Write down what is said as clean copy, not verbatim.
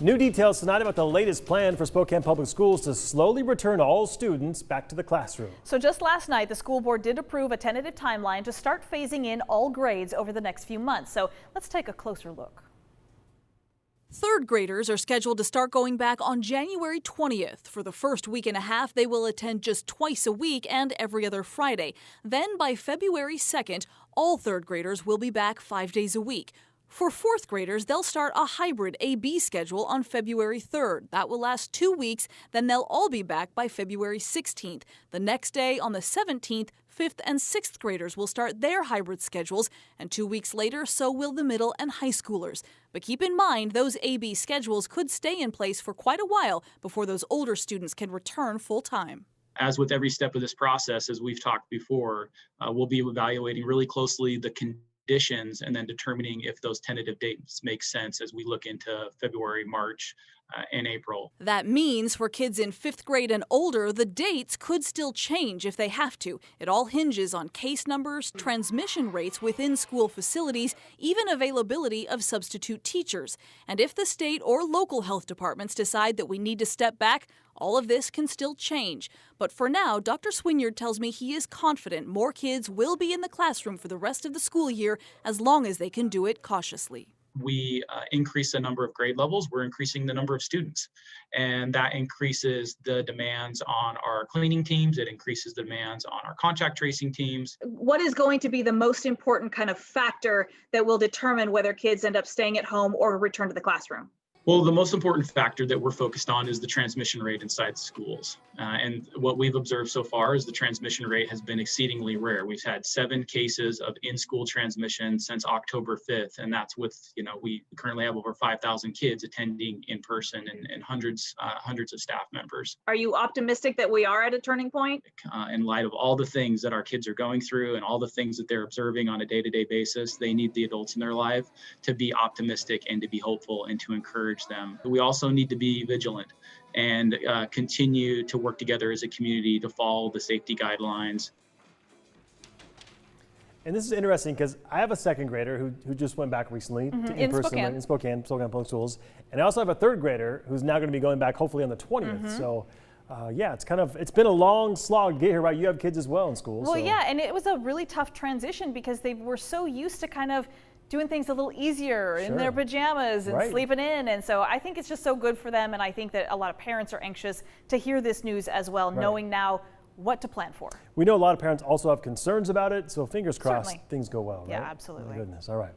New details tonight about the latest plan for Spokane Public Schools to slowly return all students back to the classroom. So just last night, the school board did approve a tentative timeline to start phasing in all grades over the next few months. So let's take a closer look. Third graders are scheduled to start going back on January 20th. For the first week and a half, they will attend just twice a week and every other Friday. Then by February 2nd, all third graders will be back 5 days a week. For fourth graders, they'll start a hybrid A-B schedule on February 3rd. That will last 2 weeks, then they'll all be back by February 16th. The next day, on the 17th, 5th and 6th graders will start their hybrid schedules, and 2 weeks later, so will the middle and high schoolers. But keep in mind, those A-B schedules could stay in place for quite a while before those older students can return full-time. As with every step of this process, as we've talked before, we'll be evaluating really closely the conditions and then determining if those tentative dates make sense as we look into February, March, and April. That means for kids in 5th grade and older, the dates could still change if they have to. It all hinges on case numbers, transmission rates within school facilities, even availability of substitute teachers. And if the state or local health departments decide that we need to step back, all of this can still change. But for now, Dr. Swinyard tells me he is confident more kids will be in the classroom for the rest of the school year as long as they can do it cautiously. We increase the number of grade levels, we're increasing the number of students. And that increases the demands on our cleaning teams, it increases the demands on our contact tracing teams. What is going to be the most important kind of factor that will determine whether kids end up staying at home or return to the classroom? Well, the most important factor that we're focused on is the transmission rate inside schools. And what we've observed so far is the transmission rate has been exceedingly rare. We've had 7 cases of in-school transmission since October 5th. And that's with, we currently have over 5,000 kids attending in person and hundreds of staff members. Are you optimistic that we are at a turning point? In light of all the things that our kids are going through and all the things that they're observing on a day-to-day basis, they need the adults in their life to be optimistic and to be hopeful and to encourage them. We also need to be vigilant and continue to work together as a community to follow the safety guidelines. And this is interesting because I have a 2nd grader who just went back recently to in-person in Spokane Public Schools. And I also have a 3rd grader who's now going to be going back hopefully on the 20th. So yeah, it's been a long slog to get here, right? You have kids as well in school. Well, yeah, and it was a really tough transition because they were so used to kind of doing things a little easier in their pajamas and sleeping in. And so I think it's just so good for them. And I think that a lot of parents are anxious to hear this news as well, knowing now what to plan for. We know a lot of parents also have concerns about it. So fingers crossed things go well, right? Yeah, absolutely. Oh my goodness. All right.